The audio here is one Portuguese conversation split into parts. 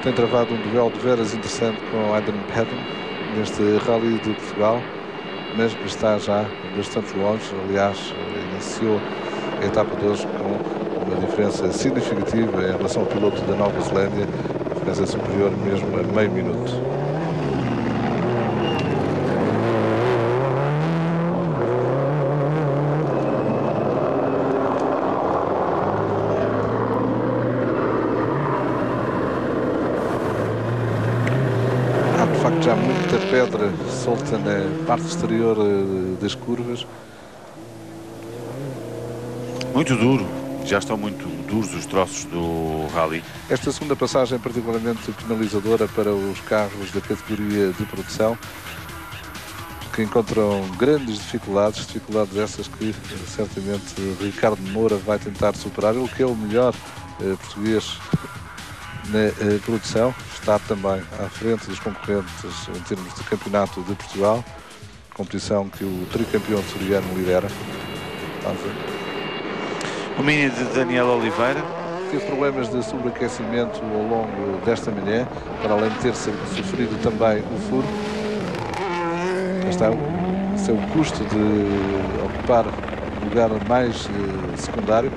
Tem travado um duelo de veras interessante com Aidan Patton neste Rally de Portugal, mas está já bastante longe. Aliás, iniciou a etapa de hoje com uma diferença significativa em relação ao piloto da Nova Zelândia, diferença superior mesmo a meio minuto. Já muita pedra solta na parte exterior das curvas. Muito duro, já estão muito duros os troços do Rally. Esta segunda passagem é particularmente penalizadora para os carros da categoria de produção, que encontram grandes dificuldades essas que certamente Ricardo Moura vai tentar superar. Ele que é o melhor português na produção, está também à frente dos concorrentes em termos de campeonato de Portugal, competição que o tricampeão açoriano lidera. O Mini de Daniel Oliveira teve problemas de sobreaquecimento ao longo desta manhã, para além de ter sofrido também o furo. Está o seu custo de ocupar o lugar mais secundário.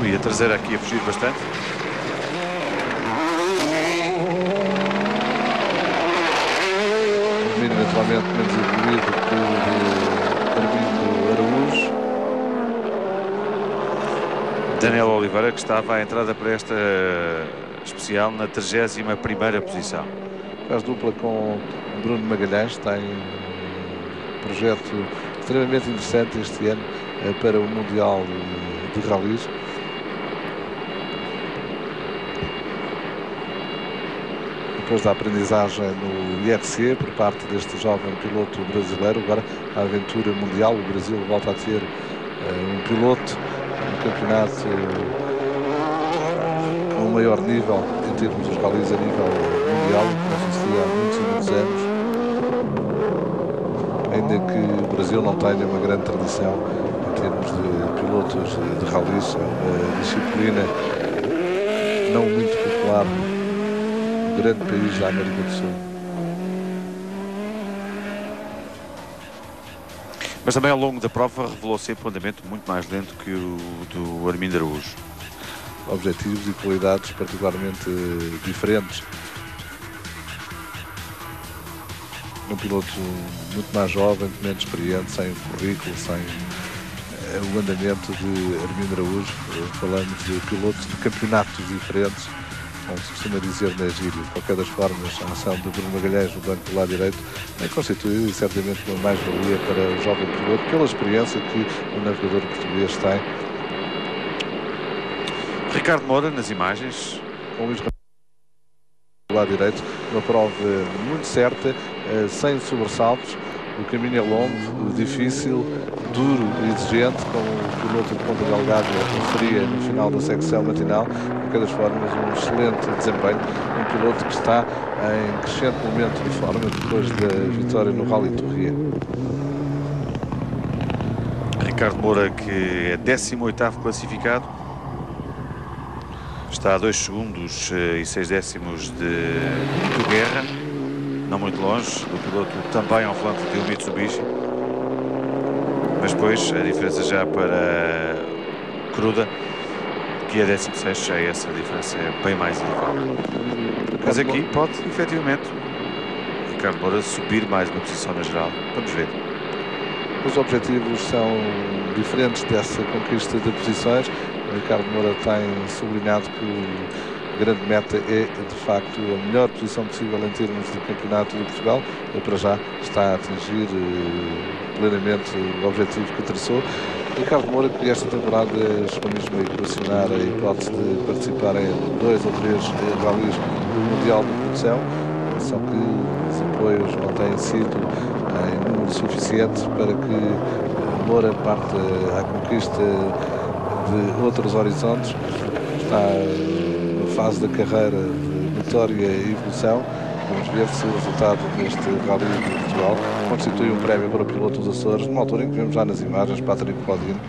E a traseira aqui a fugir bastante. Naturalmente menos evoluído que o Armindo Araújo. Daniel Oliveira, que estava à entrada para esta especial na 31ª posição. Faz dupla com Bruno Magalhães, tem um projeto extremamente interessante este ano para o Mundial de Rallys. Depois da aprendizagem no IRC por parte deste jovem piloto brasileiro, agora a aventura mundial, o Brasil volta a ter um piloto no campeonato com um maior nível em termos dos rallies a nível mundial, que não sucedia há muitos e muitos anos, ainda que o Brasil não tenha uma grande tradição em termos de pilotos de rallies, uma disciplina não muito popular, grande país da América do Sul. Mas também ao longo da prova revelou sempre um andamento muito mais lento que o do Armindo Araújo. Objetivos e qualidades particularmente diferentes. Um piloto muito mais jovem, menos experiente, sem currículo, sem o andamento de Armindo Araújo. Falamos de pilotos de campeonatos diferentes, como se costuma dizer na gíria. De qualquer das formas, a ação de Bruno Magalhães no banco do lado direito constitui certamente uma mais-valia para o jovem piloto, pela experiência que o navegador português tem. Ricardo Moura nas imagens. Com Luís do lado direito, uma prova muito certa, sem sobressaltos. O caminho é longo, difícil, duro e exigente, como o piloto de Ponta Delgada referia no final da secção matinal. De qualquer das formas, um excelente desempenho, um piloto que está em crescente momento de forma depois da vitória no Rally Torria. Ricardo Moura, que é 18º classificado, está a 2 segundos e 6 décimos de Guerra, não muito longe do piloto também ao volante de um Mitsubishi, mas depois a diferença já para Cruda, que é 16º, já essa diferença é bem mais elevada. Mas aqui pode efetivamente Ricardo Moura subir mais uma posição na geral. Vamos ver. Os objetivos são diferentes dessa conquista de posições. O Ricardo Moura tem sublinhado que a grande meta é, de facto, a melhor posição possível em termos de campeonato de Portugal. Para já está a atingir plenamente o objetivo que traçou. Ricardo Moura, que esta temporada chegou mesmo a equacionar a hipótese de participar em 2 ou 3 rallies do Mundial de Produção, só que os apoios não têm sido em número suficiente para que Moura parte à conquista de outros horizontes. Está na fase da carreira de vitória e evolução. Vamos ver se o resultado deste Rally de Portugal constitui um prémio para o piloto dos Açores, numa altura em que vemos já nas imagens Patrick Claudine,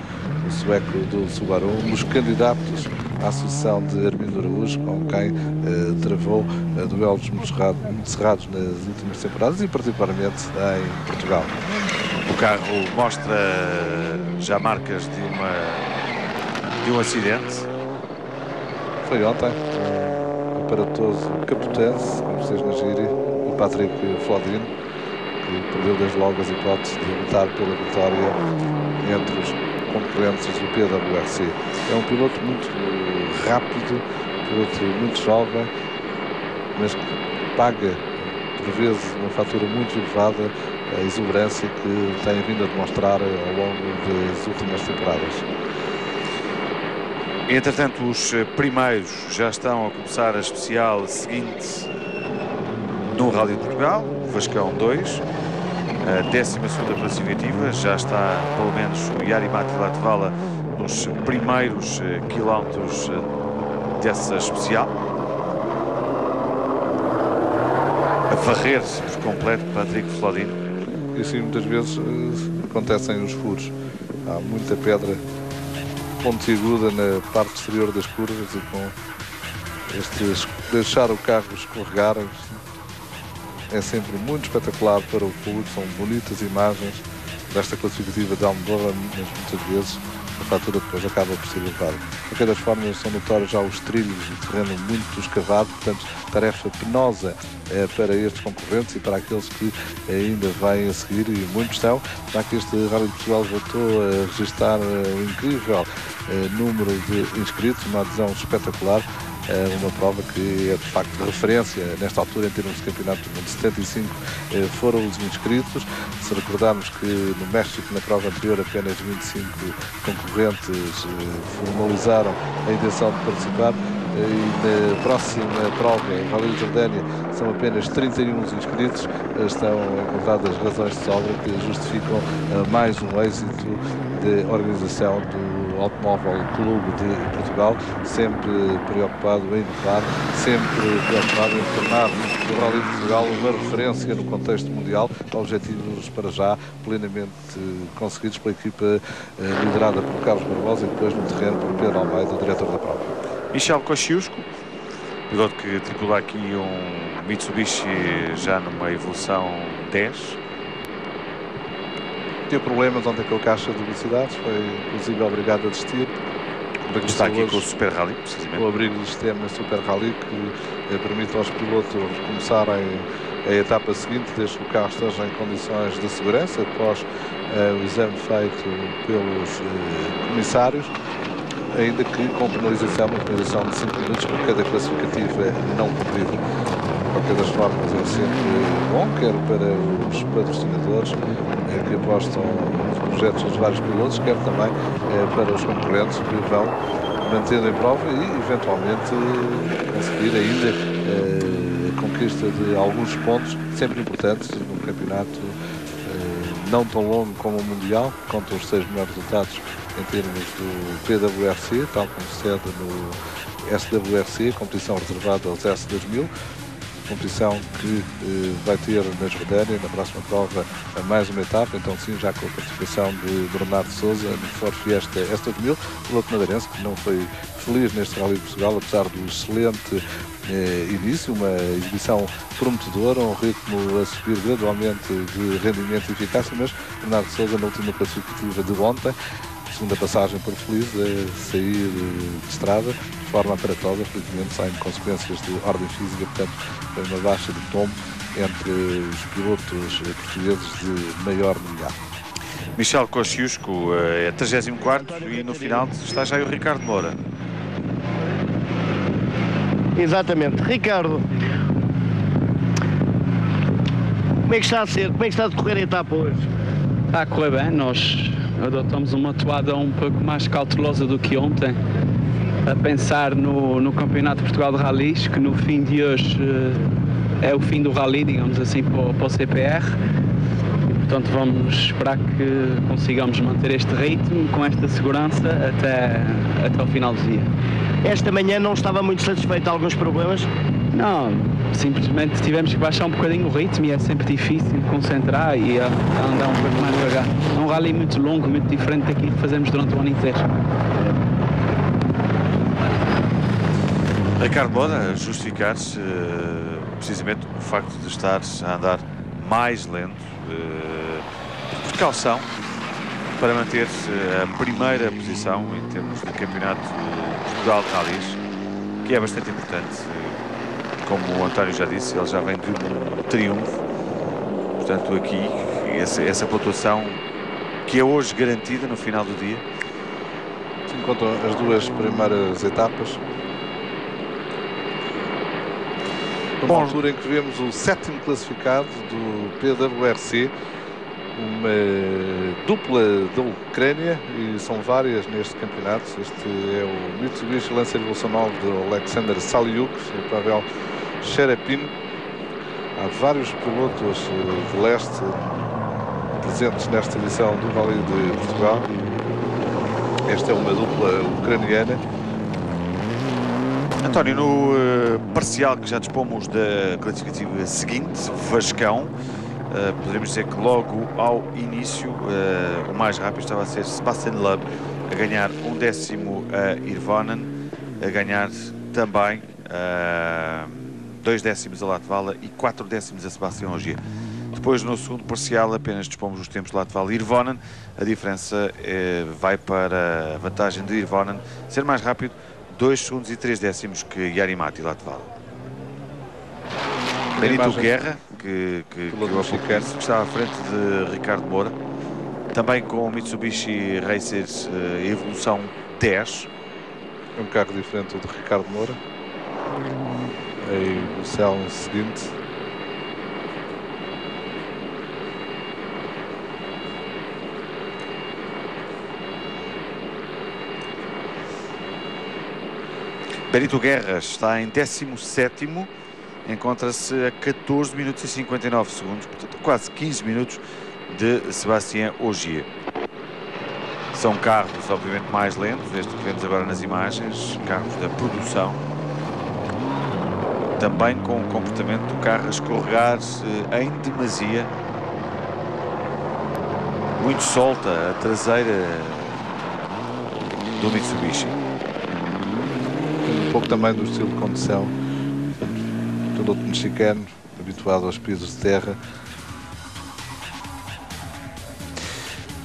o sueco do Subaru, um dos candidatos à Associação de Armindo Araújo, com quem travou duelos muito cerrados nas últimas temporadas e particularmente em Portugal. O carro mostra já marcas de um acidente. Foi ontem, o aparatoso capotense, como se diz na gíria, o Patrick Flodin, que perdeu desde logo as hipóteses de lutar pela vitória entre os concorrentes do PWRC. É um piloto muito rápido, piloto muito jovem, mas que paga por vezes uma fatura muito elevada a exuberância que tem vindo a demonstrar ao longo das últimas temporadas. Entretanto, os primeiros já estão a começar a especial seguinte no Rally de Portugal, Vascão 2, a 12ª classificativa. Já está pelo menos o Jari Matti Latvala nos primeiros quilómetros dessa especial, a varrer-se por completo Patrick Flodin. E assim muitas vezes acontecem os furos. Há muita pedra pontiaguda na parte exterior das curvas e com estes deixar o carro escorregar é sempre muito espetacular para o público. São bonitas imagens desta classificativa de Almodóvar, mas muitas vezes a fatura depois acaba por ser elevada. De qualquer das formas, são notórios já os trilhos de terreno muito escavado, portanto, tarefa penosa para estes concorrentes e para aqueles que ainda vêm a seguir, e muitos estão, já que este Rally de Portugal voltou a registrar um incrível número de inscritos, uma adesão espetacular. Uma prova que é de facto de referência nesta altura em termos de campeonato do mundo. 75 foram os inscritos. Se recordarmos que no México, na prova anterior, apenas 25 concorrentes formalizaram a intenção de participar, e na próxima prova, em Rally de Jordânia, são apenas 31 inscritos. Estão encontradas razões de sobra que justificam mais um êxito de organização do Automóvel Clube de Portugal, sempre preocupado em inovar, sempre preocupado em tornar o Rally de Portugal uma referência no contexto mundial, objetivos para já plenamente conseguidos pela equipa liderada por Carlos Barbosa e depois no terreno por Pedro Almeida, o diretor da prova. Michel Kosciuszko, piloto que tripula aqui um Mitsubishi já numa evolução 10. Teve problemas ontem com a caixa de velocidades, foi inclusive obrigado a desistir. Está aqui com o Super Rally, precisamente. O abrigo do sistema Super Rally, que permite aos pilotos começarem a etapa seguinte, desde que o carro esteja em condições de segurança, após o exame feito pelos comissários, ainda que com penalização, uma penalização de 5 minutos por cada classificativa não cumprida. De qualquer das formas, é sempre bom, quer para os patrocinadores que apostam nos projetos dos vários pilotos, quer também para os concorrentes que vão mantendo em prova e eventualmente conseguir ainda a conquista de alguns pontos, sempre importantes num campeonato não tão longo como o Mundial. Contam os 6 melhores resultados em termos do PWRC, tal como sucede no SWRC, competição reservada aos S2000. Competição que vai ter na Jordânia, na próxima prova, mais uma etapa, então sim, já com a participação de Bernardo Souza no Ford Fiesta S2000, piloto madeirense que não foi feliz neste Rally de Portugal, apesar do excelente início, uma exibição prometedora, um ritmo a subir gradualmente de rendimento e eficácia, mas Bernardo Souza, na última classificativa de ontem, segunda passagem por Feliz, a sair de estrada de forma aparatosa, felizmente saem consequências de ordem física, portanto foi uma baixa de tom entre os pilotos portugueses de maior nomeado. Michel Kosciuszko é 34º e no final está já o Ricardo Moura. Exatamente. Ricardo, como é que está a ser? Como é que está a decorrer a etapa hoje? Está a correr bem, nós adotamos uma toada um pouco mais cautelosa do que ontem, a pensar no Campeonato de Portugal de Rallys, que no fim de hoje é o fim do rally, digamos assim, para o CPR. E, portanto, vamos esperar que consigamos manter este ritmo, com esta segurança, até o final do dia. Esta manhã não estava muito satisfeito de alguns problemas? Não, simplesmente tivemos que baixar um bocadinho o ritmo e é sempre difícil concentrar e andar um pouco mais devagar. É um rally muito longo, muito diferente daquilo que fazemos durante o ano inteiro. Ricardo Moura justificar-se precisamente o facto de estar a andar mais lento, precaução, para manter a primeira posição em termos de campeonato de Portugal de Rallys, que é bastante importante. Como o António já disse, ele já vem de um triunfo, portanto aqui essa pontuação que é hoje garantida no final do dia. Se encontram as duas primeiras etapas. Numa altura em que vemos o 7º classificado do PWRC, uma dupla da Ucrânia, e são várias neste campeonato. Este é o Mitsubishi Lancer Evolução 9 de Alexander Saliuk e Pavel Sherepin. Há vários pilotos de leste presentes nesta edição do Rally de Portugal. Esta é uma dupla ucraniana. António, no parcial que já dispomos da classificativa seguinte, Vascão, poderíamos dizer que logo ao início o mais rápido estava a ser Sebastian Loeb, a ganhar 1º a Hirvonen, a ganhar também 2 décimos a Latvala e 4 décimos a Sebastian Ogier. Depois, no segundo parcial, apenas dispomos os tempos de Latvala e Hirvonen. A diferença vai para a vantagem de Hirvonen ser mais rápido, 2 segundos e 3 décimos que Jari-Matti Latvala. Benito Guerra, que está à frente de Ricardo Moura, também com o Mitsubishi Racers Evolução 10. É um carro diferente do de Ricardo Moura. A evolução seguinte. Benito Guerra está em 17º, encontra-se a 14 minutos e 59 segundos, portanto quase 15 minutos de Sebastian Ogier. São carros obviamente mais lentos, este que vemos agora nas imagens, carros da produção, também com o comportamento do carro a escorregar em demasia, muito solta a traseira do Mitsubishi. Um pouco também do estilo de condução, piloto mexicano, habituado aos pisos de terra.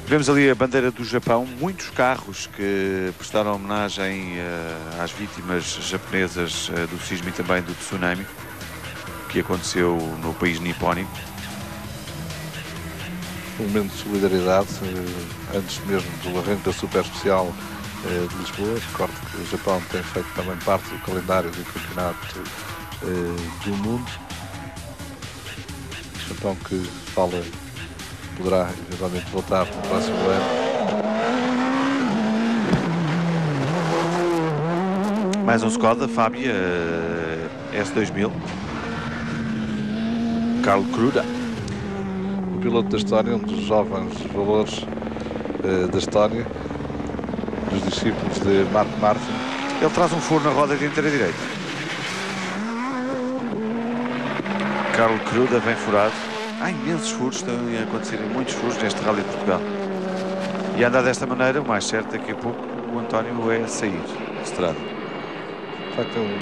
Vemos ali a bandeira do Japão, muitos carros que prestaram homenagem às vítimas japonesas do sismo e também do tsunami que aconteceu no país nipónico. Um momento de solidariedade, antes mesmo do arranque da super especial de Lisboa. Recordo que o Japão tem feito também parte do calendário do campeonato do mundo. O Japão que poderá eventualmente voltar no próximo ano. Mais um Skoda Fabia S2000. Carl Kruda, o piloto da Estónia, um dos jovens valores da Estónia, dos discípulos de Mark Martin. Ele traz um furo na roda dianteira direita. Carl Kruda vem furado. Há imensos furos, estão a acontecer muitos furos neste Rally de Portugal. E andar desta maneira, o mais certo daqui a pouco o António é sair de estrada. De facto é um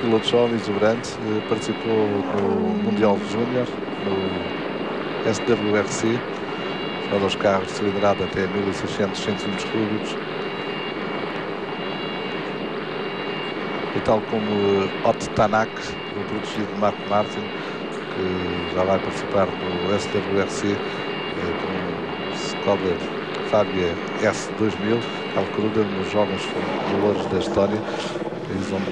piloto jovem, exuberante, participou no Mundial Júnior, no SWRC, são dos carros de cilindrada até 1600 cm3. E tal como Ott Tanak, o protegido de Mark Martin, que já vai participar no SWRC com o Skoda Fabia S2000, Alcruda, nos jovens valores da Estónia, país onde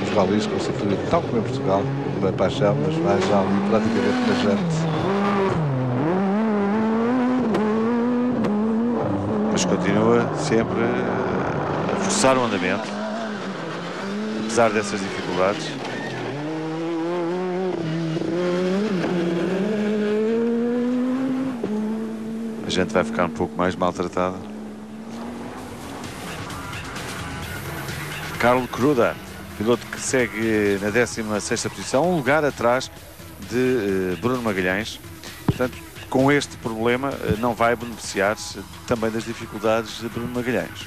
os rallies constituem, tal como em Portugal, uma paixão, mas vai já ali praticamente na jante. Mas continua sempre a forçar o andamento, apesar dessas dificuldades. A gente vai ficar um pouco mais maltratada. Carl Kruda, piloto que segue na 16ª posição, um lugar atrás de Bruno Magalhães. Portanto, com este problema não vai beneficiar-se também das dificuldades de Bruno Magalhães.